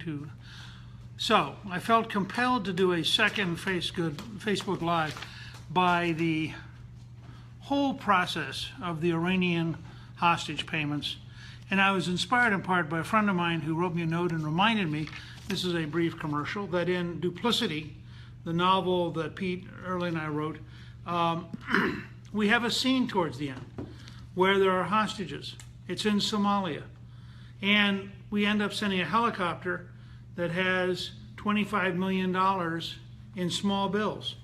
to. So I felt compelled to do a second Facebook Live by the whole process of the Iranian hostage payments. And I was inspired in part by a friend of mine who wrote me a note and reminded me, this is a brief commercial, that in Duplicity, the novel that Pete Early and I wrote, we have a scene towards the end where there are hostages. It's in Somalia. And we end up sending a helicopter that has $25 million in small bills.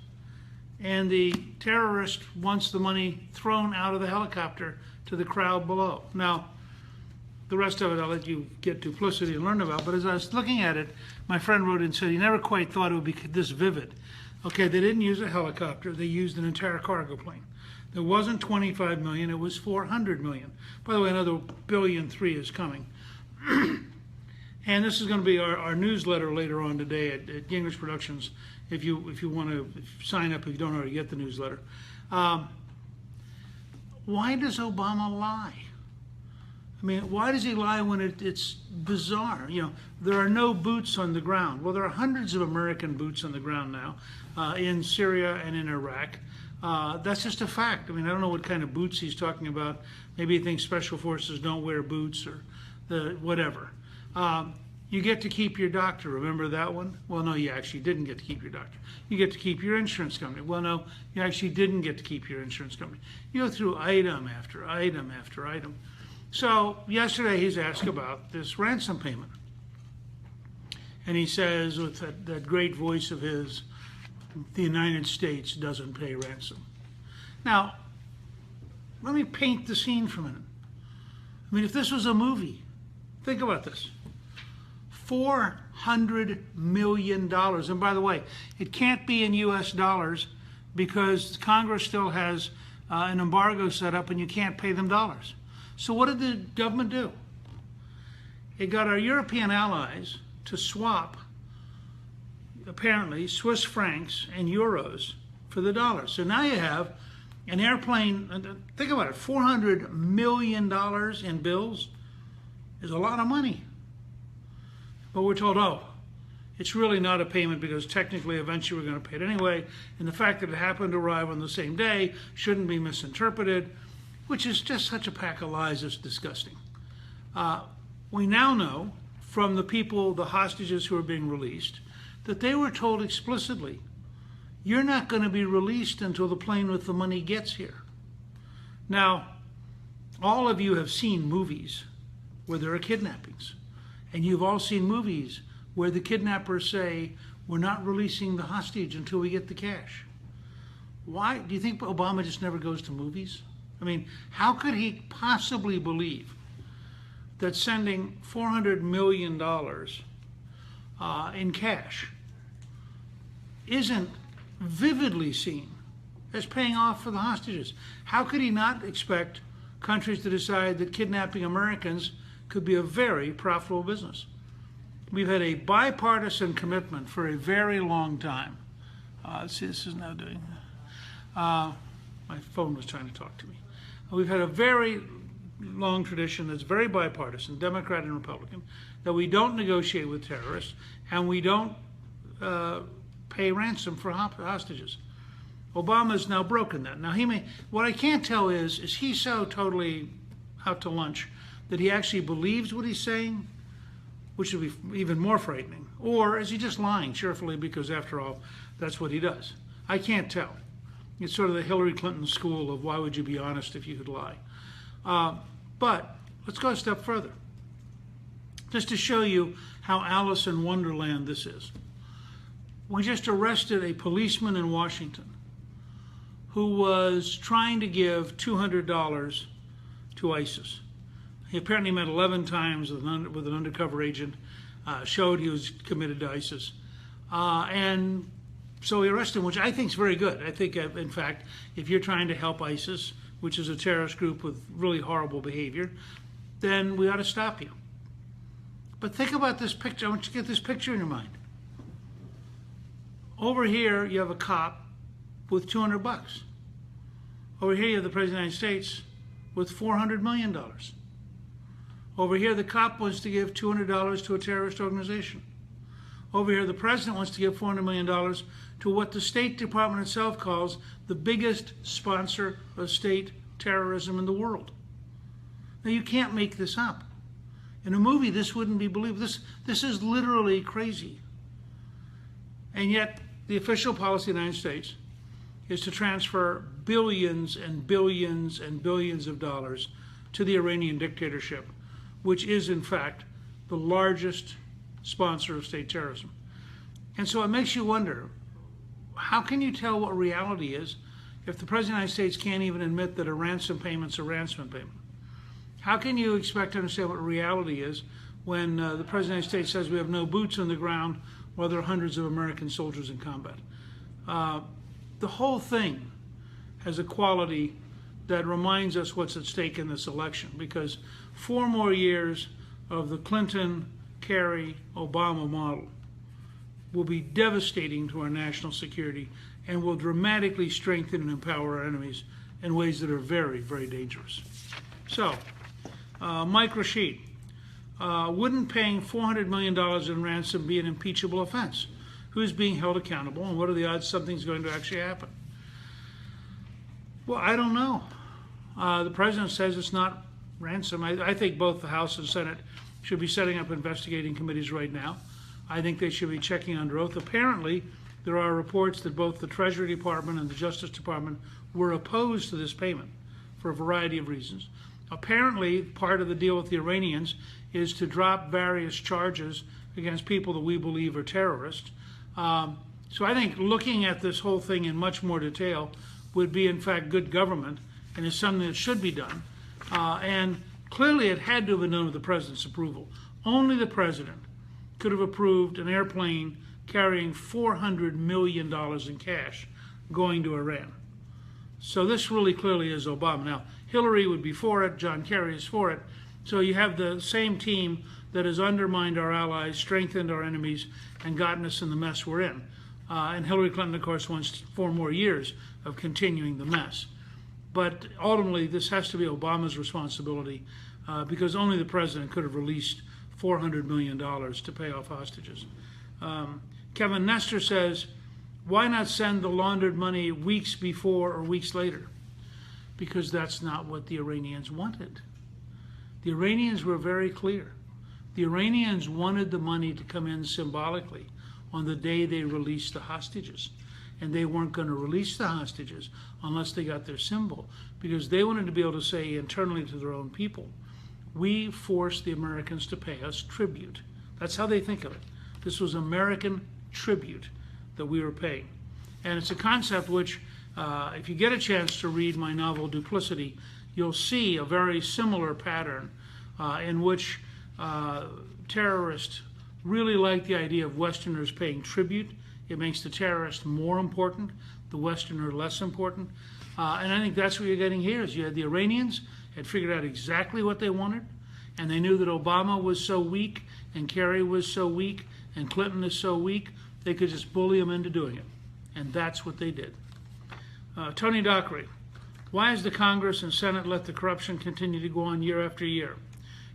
And the terrorist wants the money thrown out of the helicopter to the crowd below. Now, the rest of it I'll let you get Duplicity and learn about, but as I was looking at it, my friend wrote and said he never quite thought it would be this vivid. Okay, they didn't use a helicopter, they used an entire cargo plane. There wasn't 25 million, it was 400 million. By the way, another $1.3 billion is coming. And this is going to be our newsletter later on today at Gingrich Productions, if you want to sign up if you don't already get the newsletter. Why does Obama lie? I mean, why does he lie when it's bizarre? You know, there are no boots on the ground. Well, there are hundreds of American boots on the ground now in Syria and in Iraq. That's just a fact. I mean, I don't know what kind of boots he's talking about. Maybe he thinks special forces don't wear boots or whatever. You get to keep your doctor. Remember that one? Well, no, you actually didn't get to keep your doctor. You get to keep your insurance company. Well, no, you actually didn't get to keep your insurance company. You go through item after item after item. So yesterday he's asked about this ransom payment. And he says with that great voice of his, the United States doesn't pay ransom. Now, let me paint the scene for a minute. I mean, if this was a movie, think about this. $400 million. And by the way, it can't be in US dollars because Congress still has an embargo set up and you can't pay them dollars. So what did the government do? It got our European allies to swap, apparently, Swiss francs and euros for the dollar. So now you have an airplane, think about it, $400 million in bills is a lot of money. But we're told, oh, it's really not a payment because technically eventually we're going to pay it anyway. And the fact that it happened to arrive on the same day shouldn't be misinterpreted, which is just such a pack of lies, it's disgusting. We now know from the people, the hostages who are being released, that they were told explicitly, you're not going to be released until the plane with the money gets here. Now, all of you have seen movies where there are kidnappings. And you've all seen movies where the kidnappers say, we're not releasing the hostage until we get the cash. Why? Do you think Obama just never goes to movies? I mean, how could he possibly believe that sending $400 million in cash isn't vividly seen as paying off for the hostages? How could he not expect countries to decide that kidnapping Americans could be a very profitable business? We've had a bipartisan commitment for a very long time. Let's see, this is now doing. My phone was trying to talk to me. We've had a very long tradition that's very bipartisan, Democrat and Republican, that we don't negotiate with terrorists and we don't pay ransom for hostages. Obama's now broken that. Now, what I can't tell is he so totally out to lunch that he actually believes what he's saying, which would be even more frightening, or is he just lying cheerfully because, after all, that's what he does? I can't tell. It's sort of the Hillary Clinton school of why would you be honest if you could lie. But let's go a step further, just to show you how Alice in Wonderland this is. We just arrested a policeman in Washington who was trying to give $200 to ISIS. He apparently met 11 times with an undercover agent, showed he was committed to ISIS. And so we arrested him, which I think is very good. I think, in fact, if you're trying to help ISIS, which is a terrorist group with really horrible behavior, then we ought to stop you. But think about this picture. I want you to get this picture in your mind. Over here, you have a cop with $200. Over here, you have the President of the United States with $400 million. Over here, the cop wants to give $200 to a terrorist organization. Over here, the president wants to give $400 million to what the State Department itself calls the biggest sponsor of state terrorism in the world. Now, you can't make this up. In a movie, this wouldn't be believed. This is literally crazy. And yet, the official policy of the United States is to transfer billions and billions and billions of dollars to the Iranian dictatorship, which is, in fact, the largest sponsor of state terrorism. And so it makes you wonder, how can you tell what reality is if the President of the United States can't even admit that a ransom payment's a ransom payment? How can you expect to understand what reality is when the President of the United States says we have no boots on the ground while there are hundreds of American soldiers in combat? The whole thing has a quality that reminds us what's at stake in this election, because 4 more years of the Clinton, Kerry, Obama model will be devastating to our national security and will dramatically strengthen and empower our enemies in ways that are very, very dangerous. So, Mike Rashid, wouldn't paying $400 million in ransom be an impeachable offense? Who's being held accountable, and what are the odds something's going to actually happen? Well, I don't know. The president says it's not ransom. I think both the House and Senate should be setting up investigating committees right now. I think they should be checking under oath. Apparently, there are reports that both the Treasury Department and the Justice Department were opposed to this payment for a variety of reasons. Apparently, part of the deal with the Iranians is to drop various charges against people that we believe are terrorists. So I think looking at this whole thing in much more detail would be, in fact, good government, and is something that should be done. And clearly it had to have been done with the president's approval. Only the president could have approved an airplane carrying $400 million in cash going to Iran. So this really clearly is Obama. Now, Hillary would be for it, John Kerry is for it. So you have the same team that has undermined our allies, strengthened our enemies, and gotten us in the mess we're in. And Hillary Clinton, of course, wants 4 more years of continuing the mess. But ultimately, this has to be Obama's responsibility because only the president could have released $400 million to pay off hostages. Kevin Nestor says, why not send the laundered money weeks before or weeks later? Because that's not what the Iranians wanted. The Iranians were very clear. The Iranians wanted the money to come in symbolically on the day they released the hostages. And they weren't going to release the hostages unless they got their symbol, because they wanted to be able to say internally to their own people, we forced the Americans to pay us tribute. That's how they think of it. This was American tribute that we were paying. And it's a concept which, if you get a chance to read my novel Duplicity, you'll see a very similar pattern in which terrorists really like the idea of Westerners paying tribute. It makes the terrorist more important, the Westerner less important. And I think that's what you're getting here, is you had the Iranians had figured out exactly what they wanted, and they knew that Obama was so weak, and Kerry was so weak, and Clinton is so weak, they could just bully them into doing it. And that's what they did. Tony Dockery, why has the Congress and Senate let the corruption continue to go on year after year?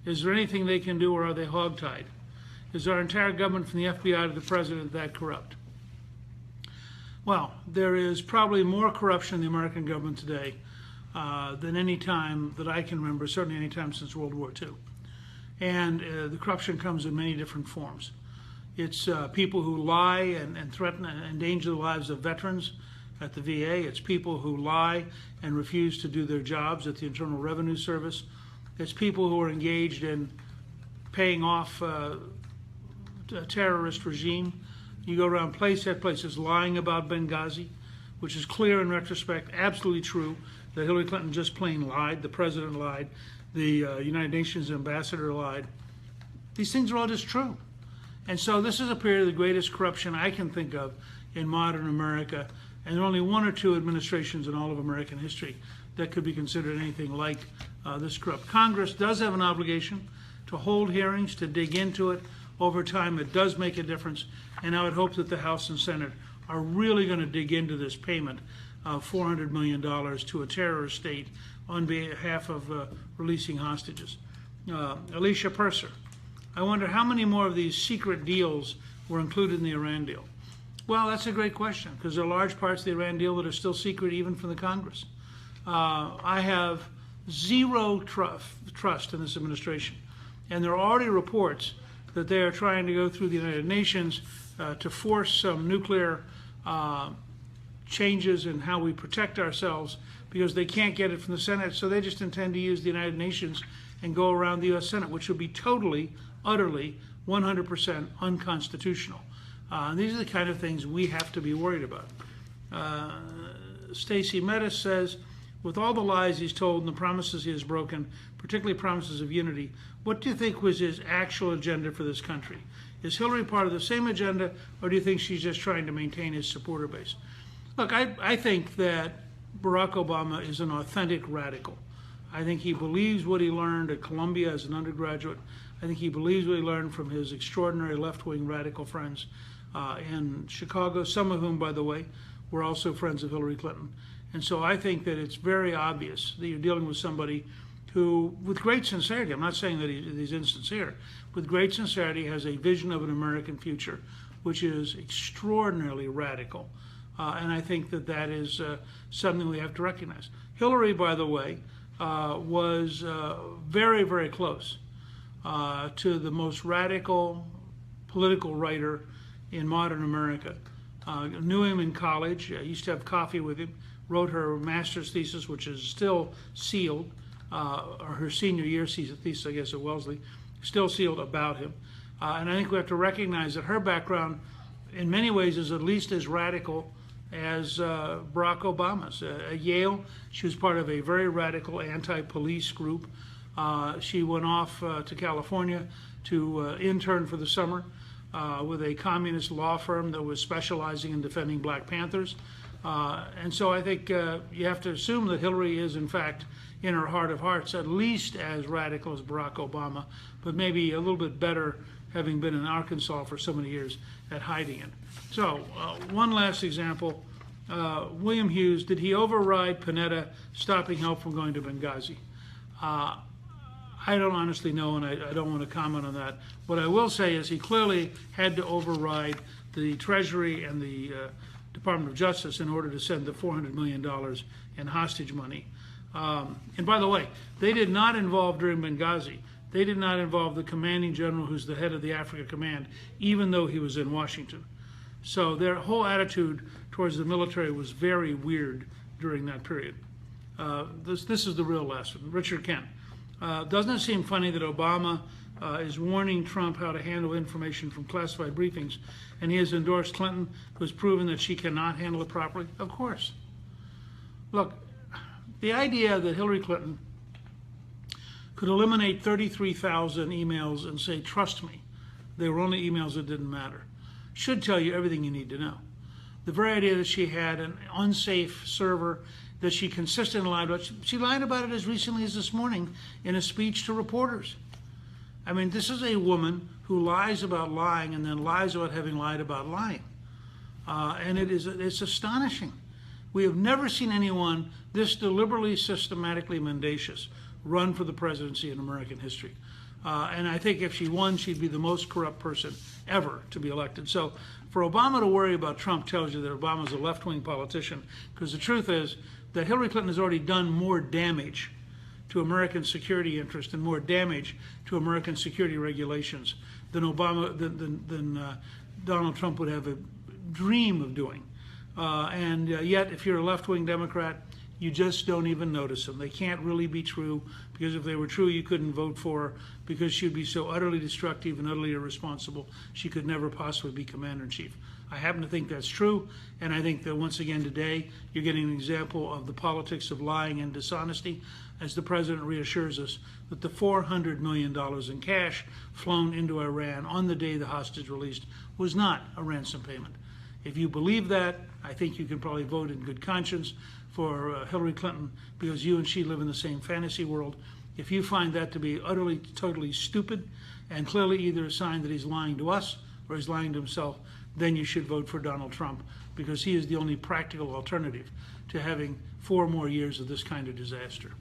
Is there anything they can do, or are they hogtied? Is our entire government from the FBI to the president that corrupt? Well, there is probably more corruption in the American government today than any time that I can remember, certainly any time since World War II. And the corruption comes in many different forms. It's people who lie and threaten and endanger the lives of veterans at the VA. It's people who lie and refuse to do their jobs at the Internal Revenue Service. It's people who are engaged in paying off a terrorist regime. You go around place after places lying about Benghazi, which is clear in retrospect, absolutely true, that Hillary Clinton just plain lied, the president lied, the United Nations ambassador lied. These things are all just true. And so this is a period of the greatest corruption I can think of in modern America, and there are only 1 or 2 administrations in all of American history that could be considered anything like this corrupt. Congress does have an obligation to hold hearings, to dig into it. Over time, it does make a difference, and I would hope that the House and Senate are really going to dig into this payment of $400 million to a terrorist state on behalf of releasing hostages. Alicia Purser. I wonder how many more of these secret deals were included in the Iran deal. Well, that's a great question, because there are large parts of the Iran deal that are still secret even from the Congress. I have zero trust in this administration. And there are already reports that they are trying to go through the United Nations to force some nuclear changes in how we protect ourselves, because they can't get it from the Senate, so they just intend to use the United Nations and go around the U.S. Senate, which would be totally, utterly, 100% unconstitutional. And these are the kind of things we have to be worried about. Stacey Metis says, with all the lies he's told and the promises he has broken, particularly promises of unity, what do you think was his actual agenda for this country? Is Hillary part of the same agenda, or do you think she's just trying to maintain his supporter base? Look, I think that Barack Obama is an authentic radical. I think he believes what he learned at Columbia as an undergraduate. I think he believes what he learned from his extraordinary left-wing radical friends in Chicago, some of whom, by the way, were also friends of Hillary Clinton. And so I think that it's very obvious that you're dealing with somebody who, with great sincerity, I'm not saying that he's insincere, with great sincerity has a vision of an American future, which is extraordinarily radical. And I think that that is something we have to recognize. Hillary, by the way, was very, very close to the most radical political writer in modern America. Knew him in college, used to have coffee with him, wrote her master's thesis, which is still sealed, or her senior year thesis, I guess, at Wellesley, still sealed about him. And I think we have to recognize that her background, in many ways, is at least as radical as Barack Obama's. At Yale, she was part of a very radical anti-police group. She went off to California to intern for the summer with a communist law firm that was specializing in defending Black Panthers. And so I think you have to assume that Hillary is, in fact, in her heart of hearts, at least as radical as Barack Obama, but maybe a little bit better, having been in Arkansas for so many years, at hiding it. So one last example, William Hughes, did he override Panetta stopping help from going to Benghazi? I don't honestly know, and I don't want to comment on that. What I will say is he clearly had to override the Treasury and the Department of Justice in order to send the $400 million in hostage money. And by the way, they did not involve, during Benghazi, they did not involve the commanding general who's the head of the Africa Command, even though he was in Washington. So their whole attitude towards the military was very weird during that period. This is the real last one. Richard Kent. Doesn't it seem funny that Obama is warning Trump how to handle information from classified briefings, and he has endorsed Clinton, who's proven that she cannot handle it properly? Of course. Look, the idea that Hillary Clinton could eliminate 33,000 emails and say, trust me, they were only emails that didn't matter, should tell you everything you need to know. The very idea that she had an unsafe server that she consistently lied about, she lied about it as recently as this morning in a speech to reporters. I mean, this is a woman who lies about lying and then lies about having lied about lying. And it's astonishing. We have never seen anyone this deliberately, systematically mendacious run for the presidency in American history. And I think if she won, she'd be the most corrupt person ever to be elected. So for Obama to worry about Trump tells you that Obama's a left-wing politician, because the truth is that Hillary Clinton has already done more damage to American security interests and more damage to American security regulations than Donald Trump would have a dream of doing. And yet, if you're a left-wing Democrat, you just don't even notice them. They can't really be true, because if they were true, you couldn't vote for her, because she'd be so utterly destructive and utterly irresponsible, she could never possibly be commander-in-chief. I happen to think that's true, and I think that once again today, you're getting an example of the politics of lying and dishonesty, as the president reassures us that the $400 million in cash flown into Iran on the day the hostage released was not a ransom payment. If you believe that, I think you can probably vote in good conscience for Hillary Clinton, because you and she live in the same fantasy world. If you find that to be utterly, totally stupid, and clearly either a sign that he's lying to us or he's lying to himself, then you should vote for Donald Trump, because he is the only practical alternative to having 4 more years of this kind of disaster.